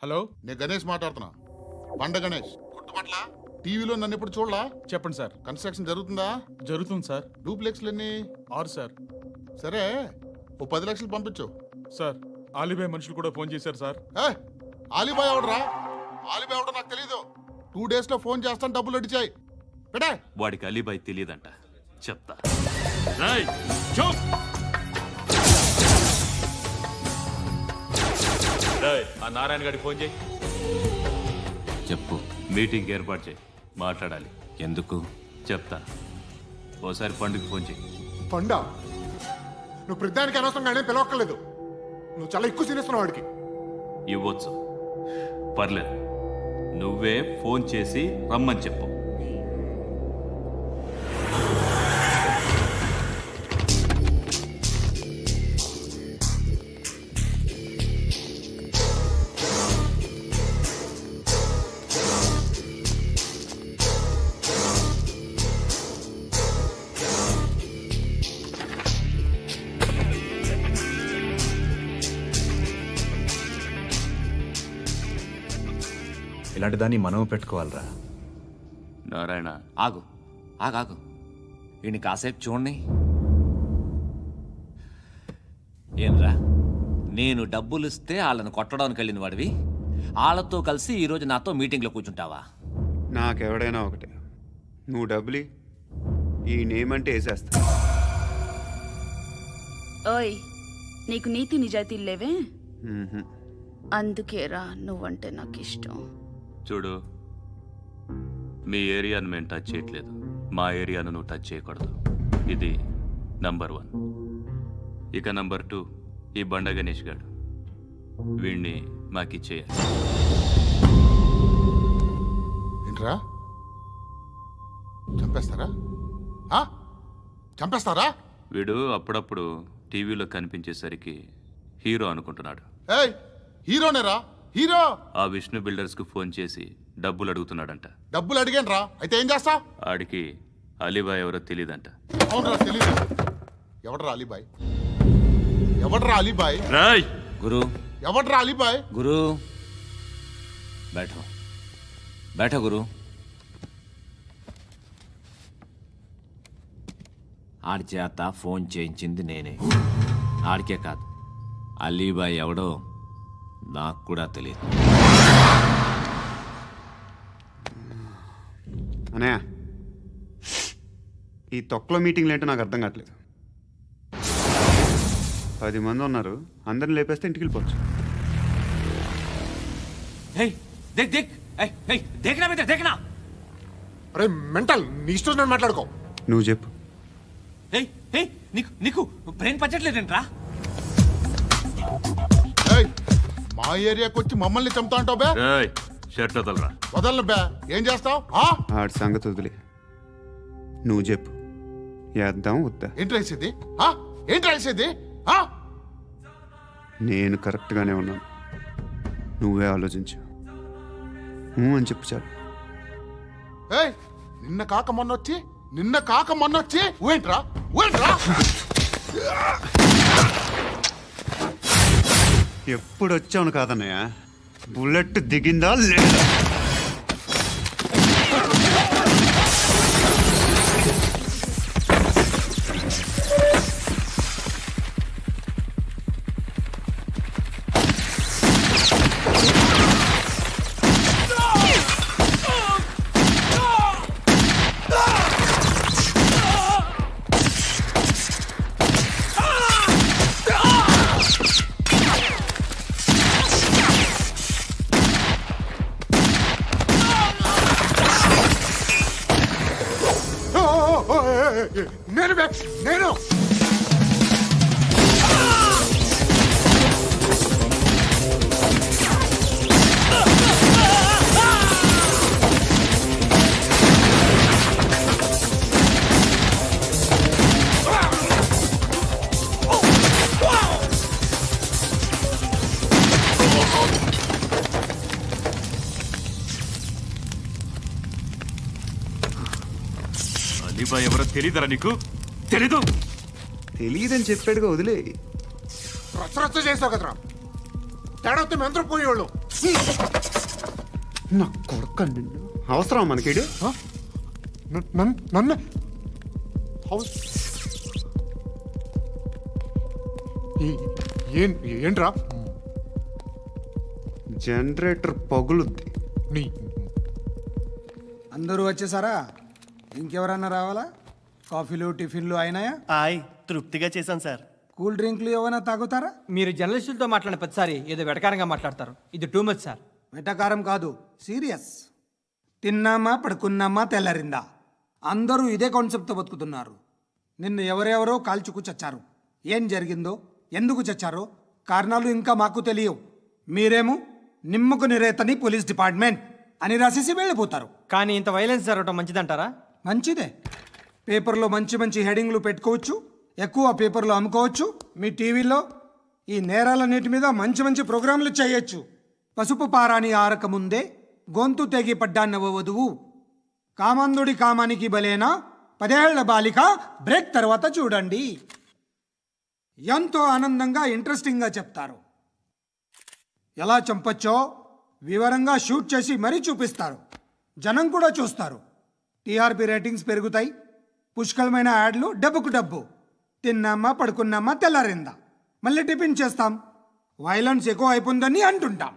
Hello, నేను గణేష్ మాట్లాడుతున్నా. బండ గణేష్ గుర్తుపట్ల? టీవీలో నన్ను ఎప్పుడు చూడలా? చెప్పండి సార్. కన్స్ట్రక్షన్ జరుగుతుందా? జరుగుతుంది సార్. డూప్లెక్స్లు ఎన్ని? 6 సార్. సరే, ఓ 10 లక్షలు పంపించు. సార్, ఆలిబాయ్ మనుషులు కూడా ఫోన్ చేశారు సార్. ఆలిబాయ్ ఎవడరా? ఆలిబాయ్ ఎవడో నాకు తెలీదు. 2 days లో ఫోన్ చేస్తాను, డబ్బులు అడిచాయి. పెడే. వాడికి అలీబాయ్ తెలియదంట, చెప్తా. ఆ నారాయణ గారికి ఫోన్ చేయి. చెప్పు. మీటింగ్ ఏర్పాటు చేయి, మాట్లాడాలి. ఎందుకు? చెప్తా. ఓసారి పండుగ ఫోన్ చేయి. పండా, నువ్వు ప్రతిదానికి అనవసరంగానే పిలవక్కర్లేదు. నువ్వు చాలా ఎక్కువ సీనిస్తున్నావు వాడికి. ఇవ్వచ్చు, పర్లేదు. నువ్వే ఫోన్ చేసి రమ్మని చెప్పు. ఇలాంటి దాన్ని మనం పెట్టుకోవాలరా. నారాయణ, ఆగు ఆగాగు. ఈయన కాసేపు చూడండి. ఏంరా, నేను డబ్బులు ఇస్తే వాళ్ళని కొట్టడానికి వెళ్ళిన వాడివి, వాళ్ళతో కలిసి ఈరోజు నాతో మీటింగ్లో కూర్చుంటావా? నాకెవడైనా ఒకటే. నువ్వు డబ్బులి, ఈ నేమ్ అంటే వేసేస్తా. ఓయ్, నీకు నీతి నిజాయితీలు లేవే? అందుకేరా నువ్వంటే నాకు ఇష్టం. చూడు, మీ ఏరియాను మేము టచ్ చేయట్లేదు, మా ఏరియాను నువ్వు టచ్ చేయకూడదు. ఇది నంబర్ 1. ఇక నంబర్ 2, ఈ బండ గణేష్ గాడు, వీణ్ణి మాకిచ్చేయాలి. ఏంట్రా, చంపేస్తారా? చంపేస్తారా? వీడు అప్పుడప్పుడు టీవీలో కనిపించేసరికి హీరో అనుకుంటున్నాడు. హీరోనేరా, హీరో. ఆ విష్ణు బిల్డర్స్ కు ఫోన్ చేసి డబ్బులు అడుగుతున్నాడంట. డబ్బులు అడిగాను రా, అయితే ఏం చేస్తా? ఆడికి అలీబాయ్ ఎవరో తెలియదంట. అవునరా, తెలీదు. ఎవడరా అలీబాయ్? ఎవడరా అలీబాయ్? రాయ్ గురు. ఎవడరా అలీబాయ్? గురు, బైఠో బైఠో గురు. ఆడి చేత ఫోన్ చేయించింది నేనే. ఆడికే కాదు, అలీబాయ్ ఎవడో నాకు కూడా తెలియదు. అనయా, ఈ తొక్కలో మీటింగ్లు ఏంటో నాకు అర్థం కావట్లేదు. 10 మంది ఉన్నారు, అందరిని లేపేస్తే ఇంటికి వెళ్ళిపోవచ్చు. అరే మెంటల్, నీ ఇష్టం మాట్లాడుకో. నువ్వు చెప్పు. నీకు బ్రెయిన్ పచ్చట్లేదంట్రా? మా ఏరియాకి వచ్చి మమ్మల్ని చంపుతా అంటావు బే? షర్ట్ వదలరా. వదలను బే. ఏం చేస్తావు? ఆడి సంగతి వదిలే, నువ్వు చెప్పు. వేద్దాం వద్దా? ఏంటి రాసేది? ఏంటి రాసేది? నేను కరెక్ట్గానే ఉన్నాను, నువ్వే ఆలోచించు. అని చెప్పు చాలు. నిన్న కాక మొన్నొచ్చి ఊయంట్రా. ఎప్పుడు వచ్చావును కాదన్నయ్య, బుల్లెట్ దిగిందా లేదా? నేను అలీబాయ్ ఎవరో తెలీదరా నీకు? తెలీదు? తెలియదని చెప్పాడుగా, వదిలే. రచ్చ చేసావు కదరా. తేడా వస్తే మెంతరం పోయేవాళ్ళు. నా కొడుకు నిన్ను అవసరం మనకిడు. నన్ను హౌస్ ఏంట్రా జనరేటర్ పగులుద్ది. నీ అందరూ వచ్చేసారా? ఇంకెవరన్నా రావాలా? కాఫీలు టిఫిన్లు అయినాయా? తృప్తిగా చేశాను సార్. కూల్ డ్రింక్లు ఏమైనా తాగుతారా? మీరు జర్నలిస్టులతో మాట్లాడిన ప్రతిసారి ఏదో వెటకారంగా మాట్లాడతారు. ఇది టూ మచ్ సార్. వెటకారం కాదు, సీరియస్. తిన్నామా పడుకున్నామా తెల్లరిందా, అందరూ ఇదే కాన్సెప్ట్తో బతుకుతున్నారు. నిన్ను ఎవరెవరో కాల్చుకు చచ్చారు. ఏం జరిగిందో, ఎందుకు చచ్చారో కారణాలు ఇంకా మాకు తెలియవు. మీరేమో నిమ్మకు నిరేతని పోలీస్ డిపార్ట్మెంట్ అని రాసేసి వెళ్ళిపోతారు. కానీ ఇంత వైలెన్స్ జరగటం మంచిదంటారా? మంచిదే. పేపర్లో మంచి మంచి హెడింగ్లు పెట్టుకోవచ్చు, ఎక్కువ పేపర్లు అమ్ముకోవచ్చు. మీ టీవీలో ఈ నేరాలన్నిటి మీద మంచి మంచి ప్రోగ్రాంలు చేయొచ్చు. పసుపు పారాని ఆరక ముందే గొంతు తెగి పడ్డాన్నవ వధువు, కామందుడి కామానికి బలేనా 10 ఏళ్ల బాలిక, బ్రేక్ తర్వాత చూడండి. ఎంతో ఆనందంగా ఇంట్రెస్టింగ్గా చెప్తారు. ఎలా చంపొచ్చో వివరంగా షూట్ చేసి మరీ చూపిస్తారు. జనం కూడా చూస్తారు. టీఆర్పీ రేటింగ్స్ పెరుగుతాయి. పుష్కలమైన యాడ్లు, డబ్బుకు డబ్బు. తిన్నామా పడుకున్నామా తెల్లారిందా, మళ్ళీ టిఫిన్ చేస్తాం. వైలెన్స్ ఎక్కువ అయిపోయిందని అంటుంటాం.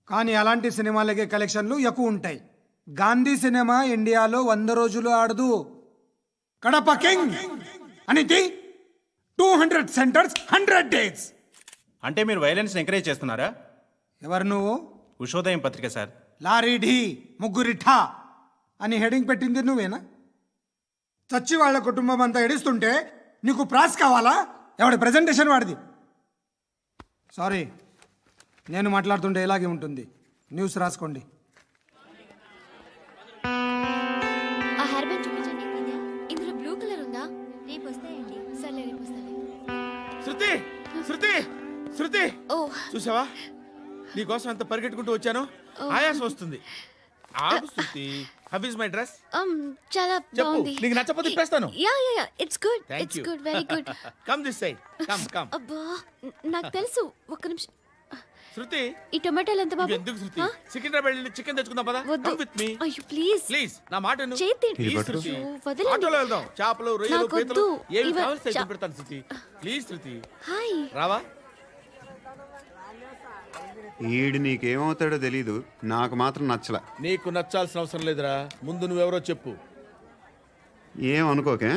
కానీ అలాంటి సినిమాలకే కలెక్షన్లు ఎక్కువ ఉంటాయి. గాంధీ సినిమా ఇండియాలో 100 రోజులు ఆడదు. కడప కింగ్ అనేది 200 సెంటర్స్ 100 డేస్. అంటే మీరు వైలెన్స్ ఎంకరేజ్ చేస్తున్నారా? ఎవరు నువ్వు? ఉషోదయం పత్రిక సార్. లారీ ఢీ ముగ్గురిఠా అని హెడింగ్ పెట్టింది నువ్వేనా? చచ్చి వాళ్ళ కుటుంబం అంతా ఎడుస్తుంటే నీకు ప్రాస్ కావాలా? ఎవడి ప్రజెంటేషన్ వాడిది. సారీ, నేను మాట్లాడుతుంటే ఇలాగే ఉంటుంది. న్యూస్ రాసుకోండి. ఆ హెయిర్ బ్యాండ్ చూపించండి. ఇందులో బ్లూ కలర్ ఉందా? రేపు వస్తాయండి. సర్లే, రేపు వస్తాయి. శృతి శృతి శృతి, ఓ చూసావా నీకోసం అంత పరిగెట్టుకుంటూ వచ్చాను. ఆయాసం వస్తుంది. ఆగు Shruti. How is my dress? చాలా బాగుంది. నీకు నచ్చకపోతే తిప్పేస్తాను. Yeah yeah yeah, it's good. Thank it's you. Good, very good. Come this side. Come. అబ్బా, నాకు తెలుసు. ఒక్క నిమిషం. శృతి, ఈ టొమాటోలు ఎంత బాబు? ఎందుకు శృతి? సికింద్రాబాద్ వెళ్ళి చికెన్ తెచ్చుకుందాం పదా. వద్దు. Come with me. అయ్యో ప్లీజ్ ప్లీజ్ నా మాట విను. చేతి ప్లీజ్ శృతి. వదలండి. ఆటోలో వెళ్దాం. చేపలు, రొయ్యలు, నాకు పీతలు వద్దు. ఏమి ఇవ- కావాలి సైకిల్ పెడతాను శృతి. Please Shruti. హాయ్. రావా? ఈడు నీకేమవుతాడో తెలీదు, నాకు మాత్రం నచ్చలా. నీకు నచ్చాల్సిన అవసరం లేదురా. ముందు నువ్వెవరో చెప్పు. ఏం అనుకోకే.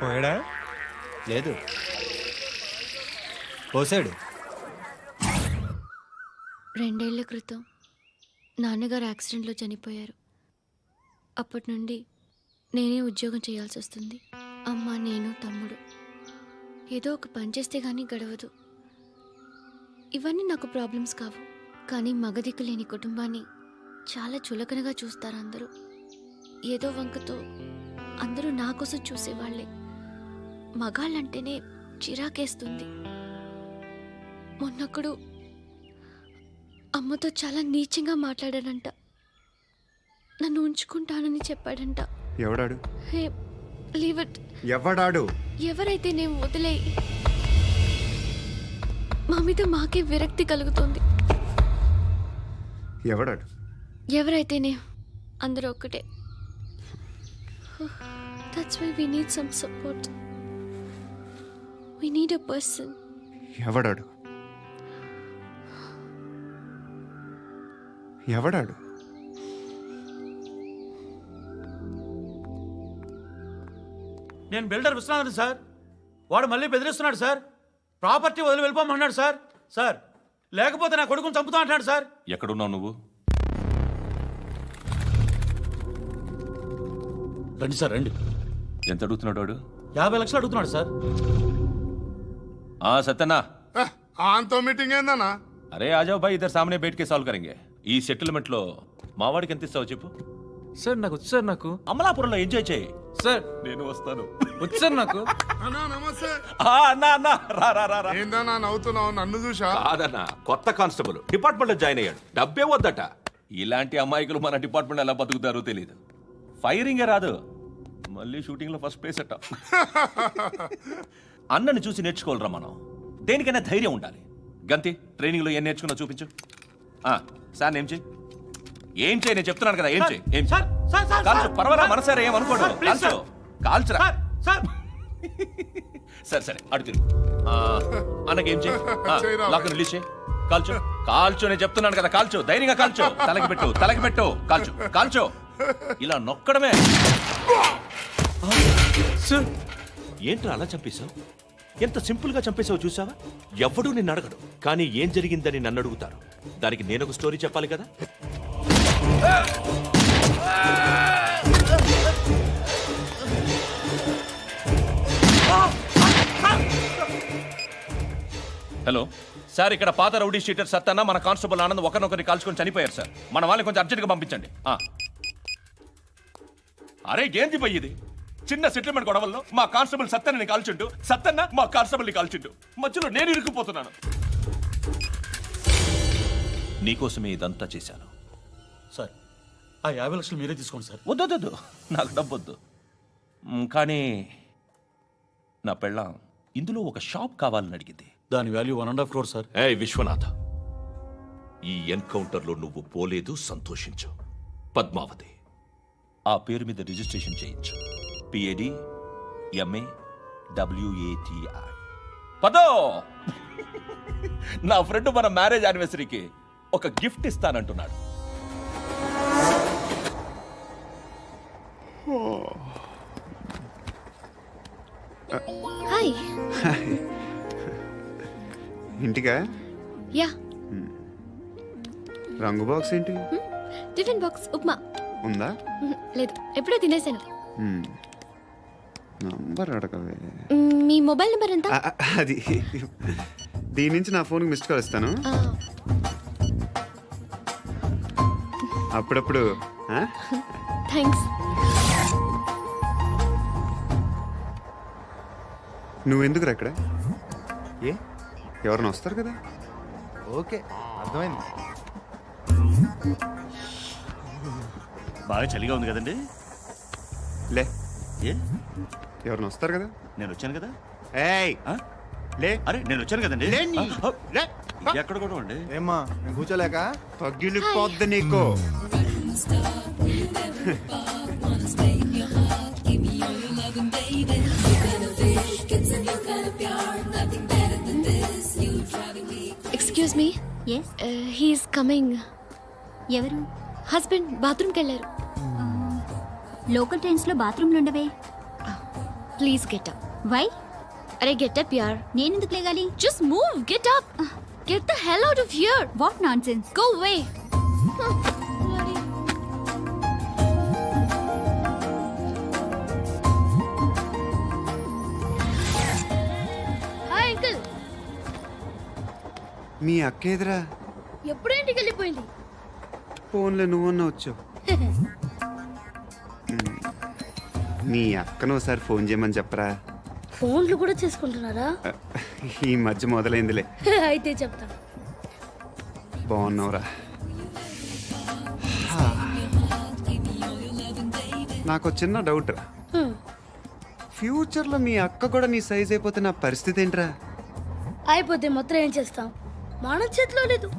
పోయాడా? లేదు, పోసాడు. 2 ఏళ్ల క్రితం నాన్నగారు యాక్సిడెంట్లో చనిపోయారు. అప్పటి నుండి నేనే ఉద్యోగం చేయాల్సి వస్తుంది. అమ్మ, నేను, తమ్ముడు ఏదో ఒక పని చేస్తే కానీ గడవదు. ఇవన్నీ నాకు ప్రాబ్లమ్స్ కావు. కానీ మగదిక్కు లేని కుటుంబాన్ని చాలా చులకనగా చూస్తారు అందరూ. ఏదో వంకతో అందరూ నా కోసం చూసేవాళ్లే. మగాళ్ళంటేనే చిరాకేస్తుంది. మొన్నప్పుడు అమ్మతో చాలా నీచంగా మాట్లాడాడంట. నన్ను ఉంచుకుంటానని చెప్పాడంట. ఎవడాడు? హే, లీవ్ ఇట్. ఎవడాడు? ఎవరైతే నేను వదిలే. మా మీద మాకే విరక్తి కలుగుతుంది. ఎవడాడు? ఎవరైతేనే అందరూ ఒక్కటే. That's why we need some support. We need a person. ఎవడాడు? ఎవడాడు? నేను బిల్డర్ విశ్వనాథన్ సార్. వాడు మళ్ళీ బెదిరిస్తున్నాడు సార్. ప్రాపర్టీ వదిలి వెళ్ళిపోమన్నాడు సార్. సార్, లేకపోతే నా కొడుకుని చంపుతా అంటున్నాడు సార్. ఎక్కడున్నావు నువ్వు? రండి సార్, రండి. ఎంత అడుగుతున్నాడు వాడు? 50 లక్షలు అడుగుతున్నాడు సార్. సత్యనా, ఆంతో మీటింగ్ ఏందన్నా? అరే ఆజావ్ భాయ్, ఇద్దరు సామనే బయటకే సాల్వ్ కరెంగే. ఈ సెటిల్మెంట్ లో మావాడికి ఎంత ఇస్తావు చెప్పు. సార్ నాకు వచ్చు సార్. నాకు అమలాపురంలో ఎంజాయ్ చేయి సార్. నేను వస్తాను. వచ్చు సార్ నాకు. అన్నా నమస్తే. అన్నా అన్నా, రా రా రా రా. ఏందన్నా నవ్వుతున్నావు? నన్ను చూసా? కాదన్నా, కొత్త కానిస్టేబుల్ డిపార్ట్మెంట్ లో జాయిన్ అయ్యాడు. డబ్బే వద్దట. ఇలాంటి అమాయకులు మన డిపార్ట్మెంట్ ఎలా బతుకుతారో తెలియదు. ఫైరింగే రాదు, మళ్ళీ షూటింగ్లో ఫస్ట్ ప్లేస్ అట్ట. అన్నని చూసి నేర్చుకోవాలరా మనం. దేనికైనా ధైర్యం ఉండాలి. గంతి, ట్రైనింగ్లో ఏం నేర్చుకున్నా చూపించు. సార్ ఏం చేయి, ఏం చేయి, నేను చెప్తున్నాను కదా, ఏం చేయి, ఏం చేయి. కాల్చు, పర్వాలా, మనసారా ఏమనుకోడు, కాల్చు, కాల్చురా. సరే సరే, అడు తిరుగు. అన్నకేం చేయి, లాక్ రిలీజ్ చేయి, కాల్చు, కాల్చు, నేను చెప్తున్నాను కదా, కాల్చు, ధైర్యంగా కాల్చు, తలకి పెట్టు, తలకి పెట్టు, కాల్చు, కాల్చు, ఇలా నొక్కడమే. ఏంట్రా అలా చంపేశావు? ఎంత సింపుల్ గా చంపేశావు చూసావా? ఎవడూ నిన్ను అడగడు, కానీ ఏం జరిగిందని నన్ను అడుగుతారు. దానికి నేను ఒక స్టోరీ చెప్పాలి కదా. హలో సార్, ఇక్కడ పాత రౌడీ షీటర్ సత్తన్న మన కానిస్టేబుల్ ఆనంద్ ఒకరినొకరిని కాల్చుకొని చనిపోయారు సార్. మన వాళ్ళని కొంచెం అర్జెంట్గా పంపించండి. అరే ఏంది పోయి ఇది? చిన్న సెటిల్మెంట్ గొడవల్లో మా కానిస్టేబుల్ సత్తన్నని కాల్చుంటూ, సత్తన్న మా కానిస్టేబుల్ని కాల్చుంటూ, మధ్యలో నేను ఇరుక్కుపోతున్నాను. నీకోసమే ఇదంతా చేశాను సార్. ఆ 50 లక్షలు మీరే తీసుకోండి సార్. వద్దొద్దు, నాకు డబ్బొద్దు. కానీ నా పెళ్ళాం ఇందులో ఒక షాప్ కావాలని అడిగింది. దాని వాల్యూ 1.5 crore సార్. విశ్వనాథ్, ఈ ఎన్కౌంటర్లో నువ్వు పోలేదు, సంతోషించు. పద్మావతి ఆ పేరు మీద రిజిస్ట్రేషన్ చేయించు. PAD MA WATI. పదో, నా ఫ్రెండ్ మన మ్యారేజ్ యానివర్సరీకి ఒక గిఫ్ట్ ఇస్తానంటున్నాడు. హాయ్. ఇంటికా? యా. రంగు బాక్స్ ఏంటి? టిఫిన్ బాక్స్ ఉప్మా ఉందా? లేదు, ఎప్పుడో తినేసాను. నంబర్ అడగవే. మీ మొబైల్ నెంబర్ ఎంత? అది దీని నుంచి నా ఫోన్కి మిస్డ్ కాల్ ఇస్తాను. అప్పుడప్పుడు. థ్యాంక్స్. నువ్వెందుకురా ఇక్కడ? ఏ ఎవరైనా వస్తారు కదా? ఓకే, అర్థమైంది. బాగా చలిగా ఉంది కదండి. లే, ఏ ఎవరైనా వస్తారు కదా? నేను వచ్చాను కదా. ఏయ్ లే. అరే నేను వచ్చాను కదండి. ఎక్కడ కూడా అండి. ఏమ్మా కూర్చోలేక పగిలిపోద్ది నీకు. Excuse me. Yes, he's coming. ఎవరు? హస్బెండ్ బాత్రూమ్కి వెళ్ళారు. లోకల్ ట్రైన్స్ లో బాత్రూమ్లు ఉండవే. Please get up. వై? అరే గెట్ అప్ యార్. నేనెందుకు లేగాలి? Just move, get up. Get the hell out of here. What nonsense. Go away. Hi uncle. మీ అక్క ఎదురా? ఎప్పుడు ఇంటికి వెళ్ళిపోయింది. ఫోన్లో నువ్వన్నా వచ్చావు. మీ అక్కను ఒకసారి ఫోన్ చేయమని చెప్పరా. ఫోన్లు కూడా చేసుకుంటున్నారా? ఈ మధ్య మొదలైందిలే. అయితే చెప్తాను. బాగున్నావురా? నాకు చిన్న డౌట్ రా. ఫ్యూచర్లో మీ అక్క కూడా నీ సైజ్ అయిపోతే నా పరిస్థితి ఏంట్రా? అయిపోతే మొత్తం ఏం చేస్తాం, మన చేతిలో లేదు.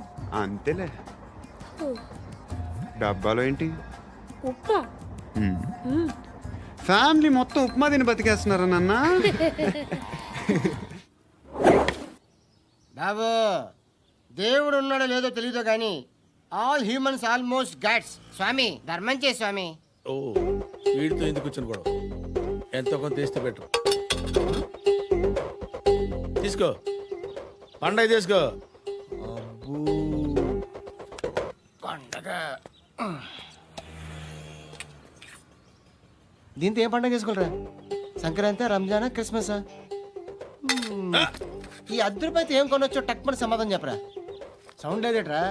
అంతేలే. డబ్బాలో ఏంటి? ఉప్మా. ఫ్యామిలీ మొత్తం ఉప్మా తిని బతికేస్తున్నారా నాన్న? బాబు, దేవుడు ఉన్నాడో లేదో తెలీదు కానీ ఆల్ హ్యూమన్స్ ఆల్మోస్ట్ గాడ్స్. స్వామి ధర్మం చే స్వామి. ఓ, వీడితో ఎందుకు కూర్చొని గొడవ? ఎంతో కొంత తీస్తే బెటర్. తీసుకో, పండగ తీసుకో. పండగ దీంతో ఏం పండుగ చేసుకోలేరా? సంక్రాంతి, రంజానా, క్రిస్మసా? ఈ ₹10 ఏం కొనొచ్చో టక్మని సమాధానం చెప్పరా. సౌండ్ లేదేట్రా?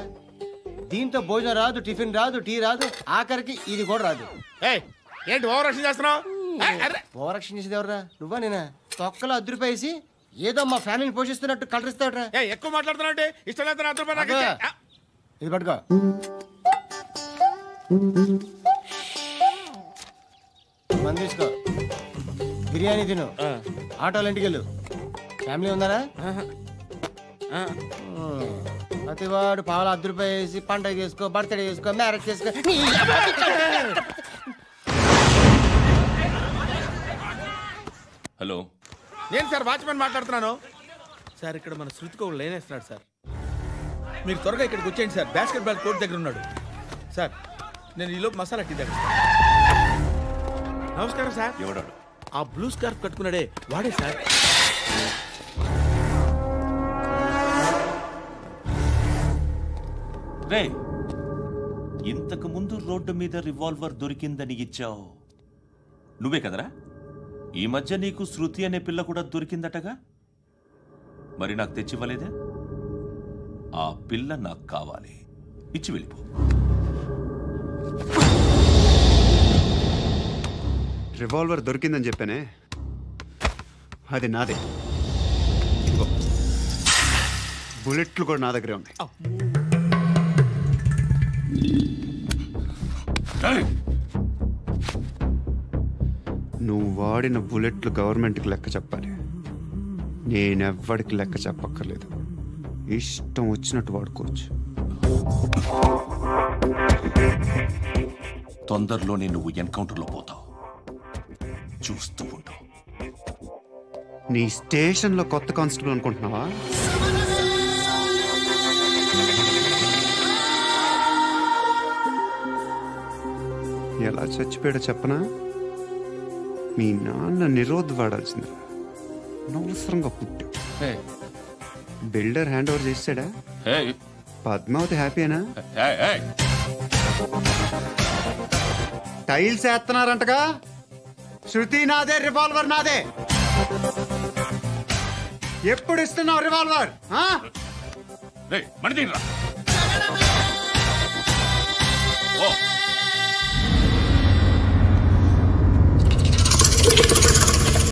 దీంతో భోజనం రాదు, టిఫిన్ రాదు, టీ రాదు, ఆఖరికి ఇది కూడా రాదు. ఏంటి ఓవర్ యాక్షన్ చేస్తున్నావు? ఓవర్ యాక్షన్ చేసేది ఎవరా? నువ్వా నేనా? తొక్కలో ₹10 వేసి ఏదో మా ఫ్యామిలీని పోషిస్తున్నట్టు కలరిస్తాడ్రా. ఎక్కువ మాట్లాడుతున్నావు. ఇష్టం లేదు. ఇది పట్టుకో. మంది తీసుకో, బిర్యానీ తిను, ఆటోలు ఇంటికి వెళ్ళు. ఫ్యామిలీ ఉందారా? ప్రతివాడు పావులు ₹10 వేసి పండగ చేసుకో, బర్త్డే చేసుకో, మ్యారేజ్ చేసుకో. హలో, నేను సార్ వాచ్మెన్ మాట్లాడుతున్నాను సార్. ఇక్కడ మన శృతికి ఒక లైన్ వేస్తున్నాడు సార్. మీరు త్వరగా ఇక్కడికి వచ్చేయండి సార్. బాస్కెట్ బాల్ కోర్ట్ దగ్గర ఉన్నాడు సార్. నేను ఈలోపు మసాలా టీ దగ్గర. నమస్కారం సార్. ఎవడాడు? ఆ బ్లూ స్కార్ఫ్ కట్టుకున్నాడే వాడే సార్. రే, ఇంతకు ముందు రోడ్డు మీద రివాల్వర్ దొరికిందని ఇచ్చావు నువ్వే కదరా? ఈ మధ్య నీకు శృతి అనే పిల్ల కూడా దొరికిందటగా? మరి నాకు తెచ్చివ్వలేదే? ఆ పిల్ల నాకు కావాలి, ఇచ్చి వెళ్ళిపో. రివాల్వర్ దొరికిందని చెప్పానే, అది నాదే. బుల్లెట్లు కూడా నా దగ్గరే ఉన్నాయి. నువ్వు వాడిన బుల్లెట్లు గవర్నమెంట్కి లెక్క చెప్పాలి. నేనెవ్వడికి లెక్క చెప్పక్కర్లేదు. ఇష్టం వచ్చినట్టు వాడుకోవచ్చు. తొందరలోనే నువ్వు ఎన్కౌంటర్లో పోతావు, చూస్తూ ఉంటావు. నీ స్టేషన్లో కొత్త కానిస్టేబుల్ అనుకుంటున్నావా? ఎలా చచ్చిపోయాడో చెప్పనా? మీ నాన్న నిరోధ్ వాడాల్సింది. అనవసరంగా పుట్టావు. బిల్డర్ హ్యాండ్ ఓవర్ చేసాడా? పద్మావతి హ్యాపీనా? టైల్స్ వేస్తున్నారంటగా? శృతి నాదే, రివాల్వర్ నాదే. ఎప్పుడు ఇస్తున్నావు రివాల్వర్?